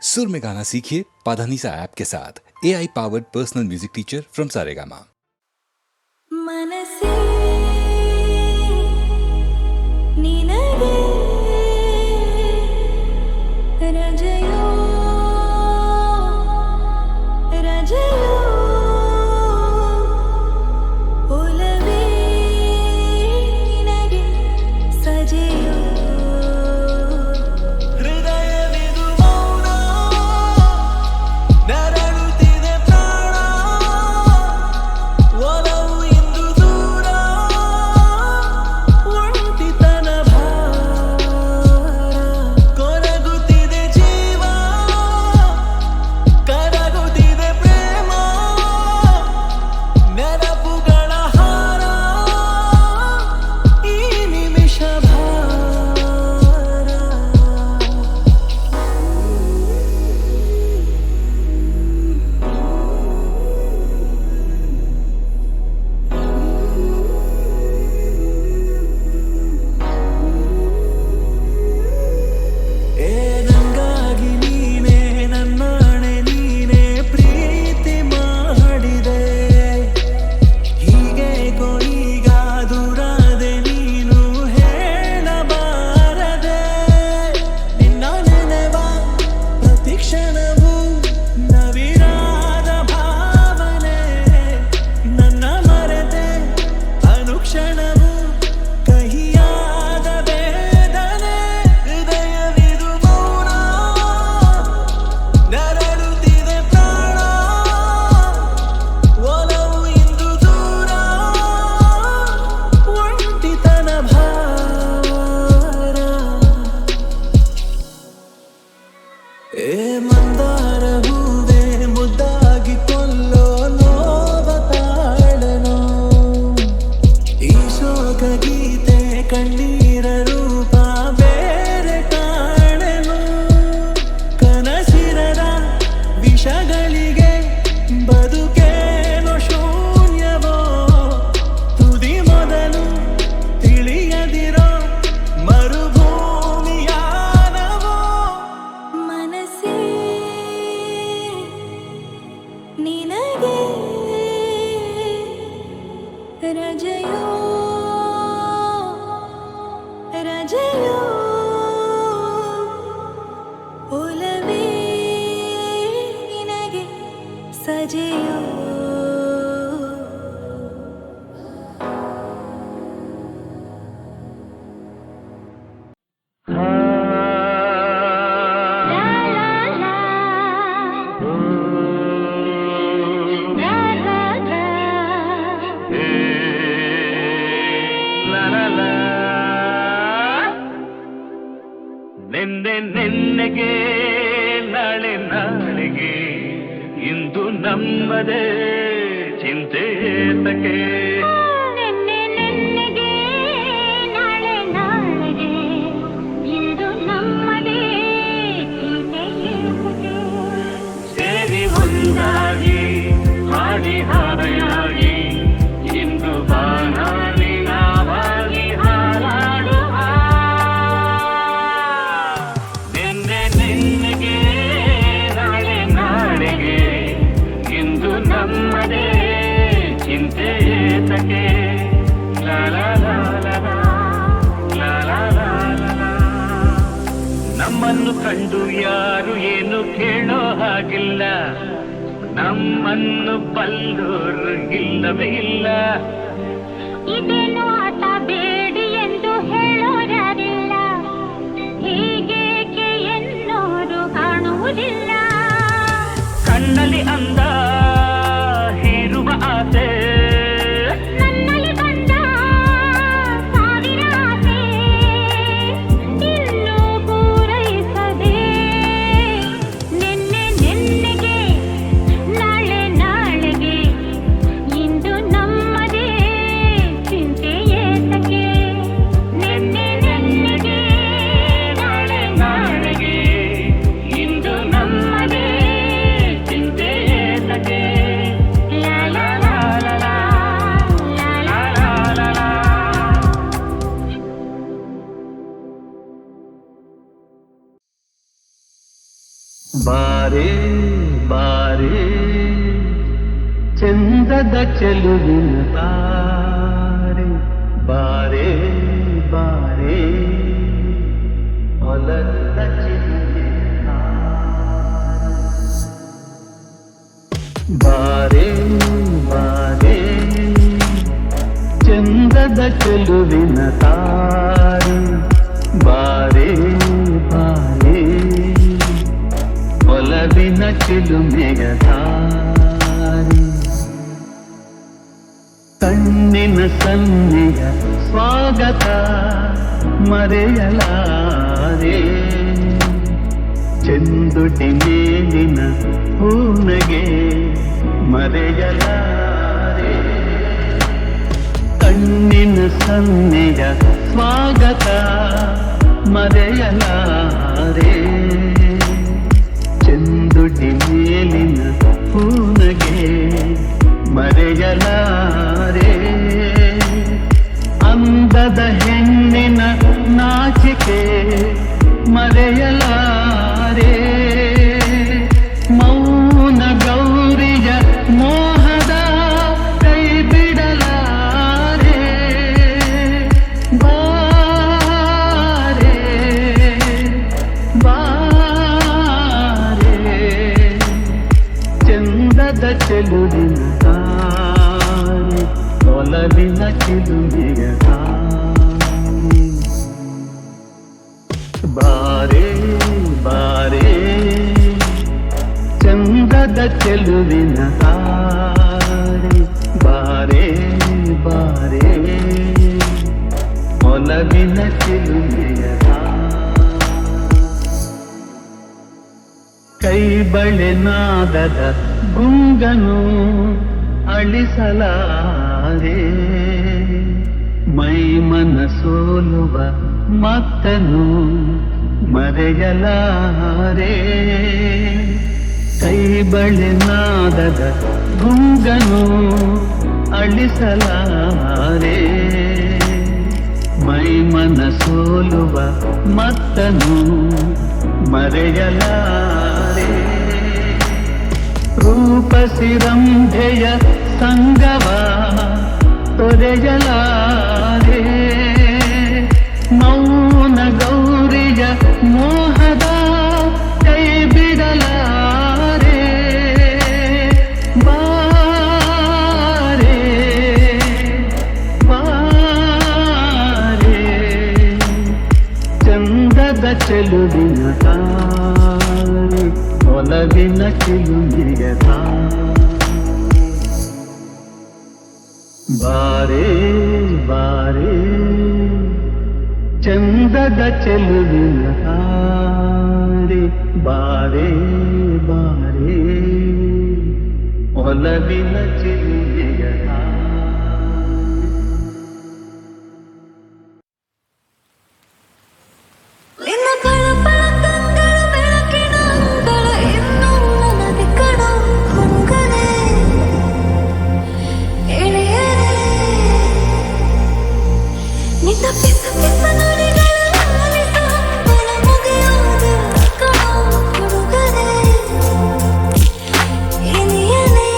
सुर में गाना सीखिए पाधानीसा ऐप के साथ। AI powered personal music teacher from Saregama. मनसे निनगे रजयो रजयो ओलवे निनगे सजयो रजयो रजयो ओलवे निनगे सजयो ನಿನ್ನೆಗೆ ನಾಳೆ ನಾಳೆಗೆ ಇಂದು ನಮ್ಮದೇ ಚಿಂತೆ ಏತಕ್ಕೆ ನಿನ್ನೆಗೆ ನಾಳೆ ನಾಳೆಗೆ ಇಂದು ನಮ್ಮದೇ ಚಿಂತೆ ಏತಕ್ಕೆ ಸೇರಿ ಒಂದಾಗಿ ಹಾಡಿ ಹಾರೆಯಾಗಿ ಇಂದು ಬಾನಾಡಿ ನಾವಾಗಿ ಹಾರಾಡುವ ನಮ್ಮದೇ ಚಿಂತೆ ಏತಕ್ಕೆ ನಮ್ಮನ್ನು ಕಂಡು ಯಾರು ಏನು ಕೇಳೋ ಹಾಗಿಲ್ಲ, ನಮ್ಮನ್ನು ಬಲ್ಲೋರು ಇಲ್ಲವೇ ಇಲ್ಲ. ಇದೇನು ಆಟ ಬೇಡಿ ಎಂದು ಹೇಳೋರಾರಿಲ್ಲ, ಹೀಗೇಕೆ ಎನ್ನೋರು ಕಾಣುವುದಿಲ್ಲ. ಕಣ್ಣಲ್ಲಿ ಅಂದ ಹೀರುವ ಆಸೆ, ನನ್ನಲ್ಲಿ ಬಂದ ಸಾವಿರ ಆಸೆ, ಇನ್ನೂ ಪೂರೈಸದೆ. ನೆನ್ನೆಗೆ ನಾಳೆ ನಾಳೆಗೆ ಇಂದು ನಮ್ಮದೇ ಚಿಂತೆ ಏತಕ್ಕೆ. ನೆನ್ನೆಗೆ ನಾಳೆ ನಾಳೆಗೆ ಇಂದು ನಮ್ಮ ಬಾರೆ ಬಾರೆ ಚಂದದ ಚೆಲುವಿನ ತಾರೆ ಬಾರೆ ಬಾರೆ ಹೊಲದ ಚಿಲುವಿನ ಬಾರೆ ಬಾರೆ ಚಂದದ ಚೆಲುವಿನ ತಾರೆ ಬಾರೆ ಬಾರೆ ಒಲವಿನ ಚಿಲುಮೆಯ ತಾರೆ ಕಣ್ಣಿನ ಸನ್ನೆಯ ಸ್ವಾಗತ ಮರೆಯಲಾರೆ ಚೆಂದುಟಿ ಮೇಲಿನ ಹೂನಗೆ ಮರೆಯಲಾರೆ ಕಣ್ಣಿನ ಸನ್ನೆಯ ಸ್ವಾಗತ ಮರೆಯಲಾರೆ ಚೆಂದುಟಿ ಮೇಲಿನ ಹೂನಗೆ ಮರೆಯಲಾರೆ ಅಂದದ ಹೆಣ್ಣಿನ ನಾಚಿಕೆ ಮರೆಯಲಾರೆ ಮೌನ ಗೌರಿಯ ಮೋಹದ ಕೈ ಬಿಡಲಾರೆ ಬಾರೆ ಬಾರೆ ಚಂದದ ಚೆಲುವಿನ ತಾರೆ ಒಲವಿನ ಚಿಲುಮೆಯ ತಾರೆ ಬಾರೆ ಬಾರೆ ಚಂದದ ಚೆಲುವಿನ ತಾರೆ ಬಾರೆ ಬಾರೆ ಒಲವಿನ ಚಿಲುಮೆಯ ಕೈ ಬಳೆ ನಾದದ ಗುಂಗನು ಅಳಿಸಲಾರೆ ಮೈ ಮನ ಸೋಲುವ ಮತ್ತನು ಮರೆಯಲಾರೆ ಕೈ ಬಳೆ ನಾದದ ಗುಂಗನು ಅಳಿಸಲಾರೆ ಮೈ ಮನ ಸೋಲುವ ಮತ್ತನು ಮರೆಯಲಾರೆ ರೂಪಸಿ ರಂಭೆಯ ಸಂಗವ ತೊರೆಯಲಾರೆ ಮೌನ ಗೌರಿಯ ಮೋಹದ ಕೈ ಬಿಡಲಾರೆ ಬಾರೆ ಬಾರೆ ಚಂದದ ಚೆಲುವಿನ ತಾರೆ ಒಲವಿನ ಚಿಲುಮೆಯ ಬಾರೆ ಬಾರೆ ಚಂದದ ಚೆಲುವಿನ ತಾರೆ ಬಾರೆ ಬಾರೆ ಒಲವಿನ ಚಿಲುಮೆಯ ನಿನ್ನ ಪಳಪಳ ಕಂಗಳು ಬೆಳಕಿನ ಅಂಗಳ ಇನ್ನೂ ನನಗೆ ಕಣ ಹುಡುಗರೆ ಎಳೆಯರೆ ನಿನ್ನ ಪಿಸ ಪಿಸ ನುಡಿಗಳ ಲಾಲಿಸ ಹಂಬಲ ಮುಗಿಯೋದ ಕಣ ಹುಡುಗರೆ ಎಳೆಯರೆ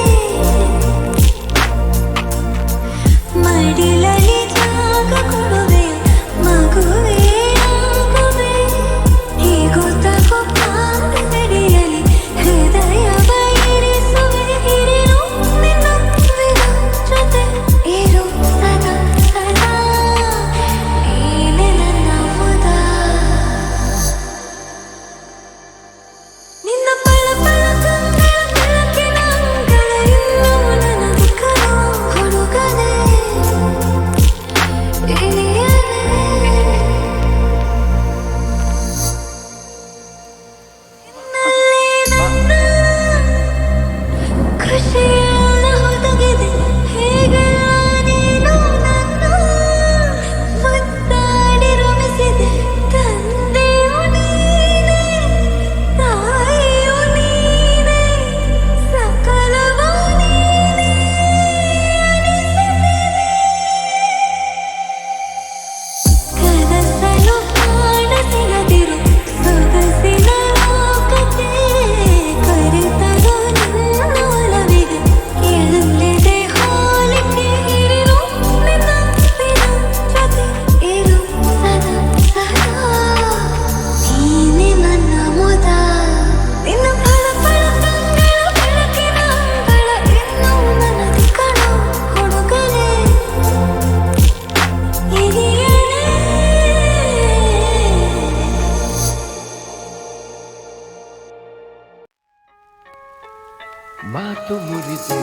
ಮಾತು ಮುರಿದು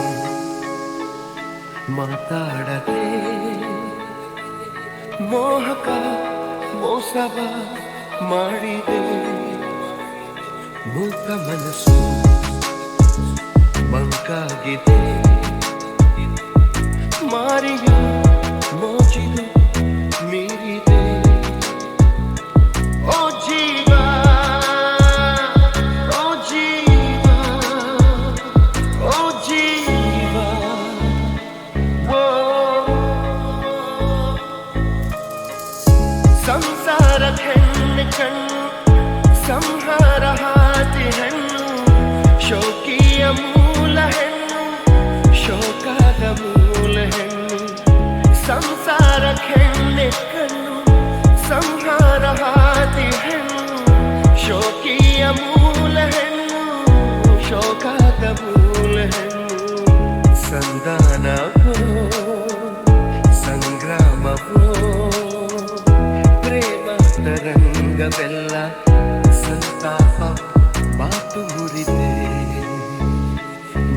ಮಾತಾಡದೆ ಮೋಹಕ ಮೋಸವ ಮಾಡಿದೆ ಮೂಕ ಮನಸ್ಸು ಮಂಕಾಗಿದೆ ಮಾರಿಯ ಮೋಜಿದು ಮೀರಿದೆ ಓ ಜೀವ ಓ ಜೀವ ಓ ಜೀವ ಓ ಸಂಸಾರ ಹೆಣ್ಣು ಕಣ್ಣು ಸಂಹಾರ ಹಾದಿ ಹೆಣ್ಣು ಶೋಕಿಯ ಮೂಲ ಹೆಣ್ಣು ಶೋಕದ ಮೂಲ ಹೆಣ್ಣು ಸಂಸಾರ ಹೆಣ್ಣೆ ಕಣ್ಣು ಸಂಹಾರ ಹಾದಿ ಹೆಣ್ಣು ಶೋಕಿಯ ಮೂಲ ಹೆಣ್ಣು ಶೋಕದ ಮೂಲ ಹೆಣ್ಣು ಸಂಧಾನವೋ ಸಂಗ್ರಾಮವೋ ಪ್ರೇಮ ತರಂಗವೆಲ್ಲ ಸಂತಾಪ ಮಾತು ಮುರಿದೆ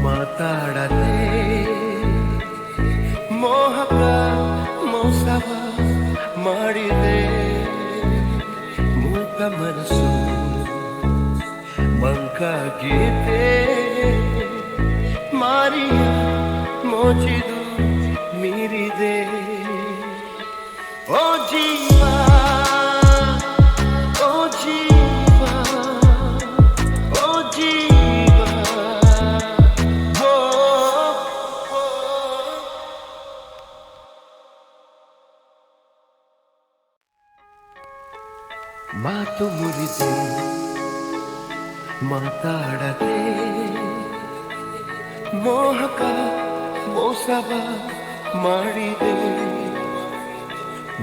ಮಾತಾಡದೆ ಮೋಹಕ ಮೋಸವ ಮಾಡಿದೆ ಮೂಕ ಮನಸ್ಸು ಮಂಕಾಗಿದೆ ಮಾರಿಯ ಮೋಚಿದು ಮೀರಿದೆ ಓ ಜೀವ ಓ ಜೀವ ಓ ಜೀವ ಓ ಮಾತು ಮುರಿದು ಮಾತಾಡದೆ ಮೋಹಕ ಮೋಸವ ಮಾಡಿದೆ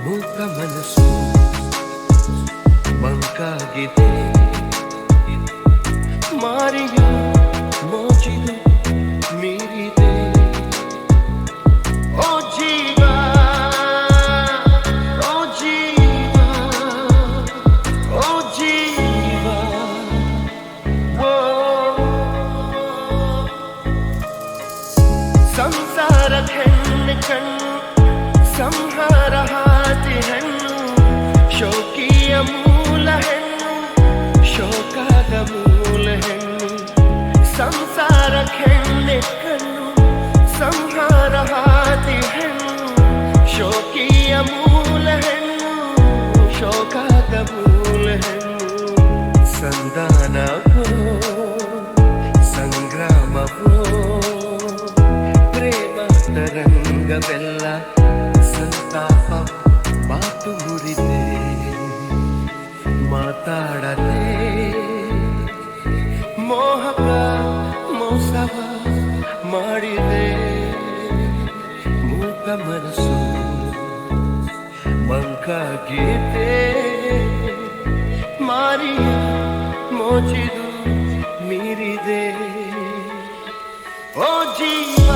ಮೂಕ ಮನಸ್ಸು ಮಂಕಾಗಿದೆ ಮಾರಿಯ ಮೋಜಿದು ಮೀರಿದೆ ಓ ಜೀವ ಓ ಜೀವ ಓ ಜೀವ ಓ ಸಂಸಾರ ಹೆಣ್ಣು ಕಣ್ಣು ಸಂಹಾರ ಹಾದಿ ಹೆಣ್ಣು ಶೋಕಿಯ ಮೂಲ ಹೆಣ್ಣು ಶೋಕದ ಮೂಲ ಹೆಣ್ಣು ಸಂಸಾರ ಹೆಣ್ಣೆ ಕಣ್ಣು ಸಂಹಾರ ಹಾದಿ ಹೆಣ್ಣು ಶೋಕಿಯ ಮೂಲ ಹೆಣ್ಣು ಶೋಕದ ಮೂಲ ಹೆಣ್ಣು ಸಂಧಾನವೋ ಸಂಗ್ರಾಮವೋ ಪ್ರೇಮ ತರಂಗವೆಲ್ಲ ಸಂತಾಪ ಮಾತು ಮುರಿದೆ ಮಾತಾಡದೆ ಮೋಹಕ ಮೋಸವ ಮಾಡಿದೆ ಮೂಕ ಮನಸ್ಸು ಮಂಕಾಗಿದೆ ಮಾರಿಯ ಮೋಚಿದು ಮೀರಿದೆ ಓ ಜೀವ